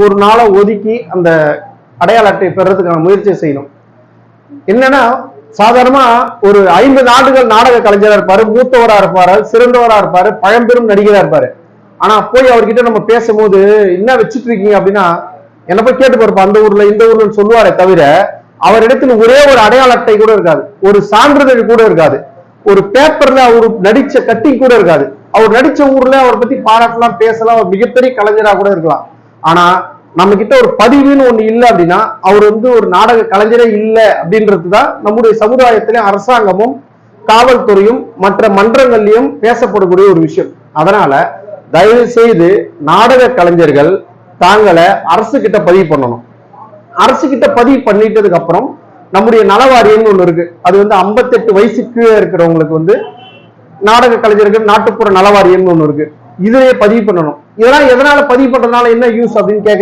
ஒரு நாளை ஒதுக்கி அந்த அடையாள அட்டை பெறதுக்கான முயற்சியை செய்யணும். என்னன்னா சாதாரணமா ஒரு 50 ஆண்டுகள் நாடக கலைஞரா இருப்பாரு, மூத்தவரா இருப்பாரு, சிறந்தவரா இருப்பாரு, பழம்பெரும் நடிகரா இருப்பாரு. ஆனா போய் அவர்கிட்ட நம்ம பேசும்போது என்ன வச்சுட்டு இருக்கீங்க அப்படின்னா என்ன போய் கேட்டு போறப்ப அந்த ஊர்ல இந்த ஊர்ல சொல்லுவாரே தவிர அவரிடத்துல ஒரே ஒரு அடையாள அட்டை கூட இருக்காது, ஒரு சான்றிதழ் கூட இருக்காது, ஒரு பேப்பர்ல அவர் நடிச்ச கட்டிங் கூட இருக்காது. அவர் நடிச்ச ஊர்ல அவரை பத்தி பாராட்டலாம், பேசலாம், ஒரு மிகப்பெரிய கலைஞரா கூட இருக்கலாம். ஆனா நம்ம கிட்ட ஒரு பதிவுன்னு ஒண்ணு இல்லை அப்படின்னா அவர் ஒரு நாடக கலைஞரே இல்லை அப்படின்றதுதான் நம்முடைய சமுதாயத்திலே அரசாங்கமும் காவல்துறையும் மற்ற மன்றங்கள்லயும் பேசப்படக்கூடிய ஒரு விஷயம். அதனால தயவு செய்து நாடக கலைஞர்கள் தாங்களை அரசு கிட்ட பதிவு பண்ணணும். அரசு கிட்ட பதிவு பண்ணிட்டதுக்கு அப்புறம் நம்முடைய நலவாரியம்னு ஒண்ணு இருக்கு. அது 58 வயசுக்கு இருக்கிறவங்களுக்கு நாடக கலைஞர்கள் நாட்டுப்புற நலவாரியம்னு ஒண்ணு இருக்கு. இதையே பதிவு பண்ணணும். இதெல்லாம் எதனால பதிவு பண்றதுனால என்ன யூஸ் அப்படின்னு கேட்க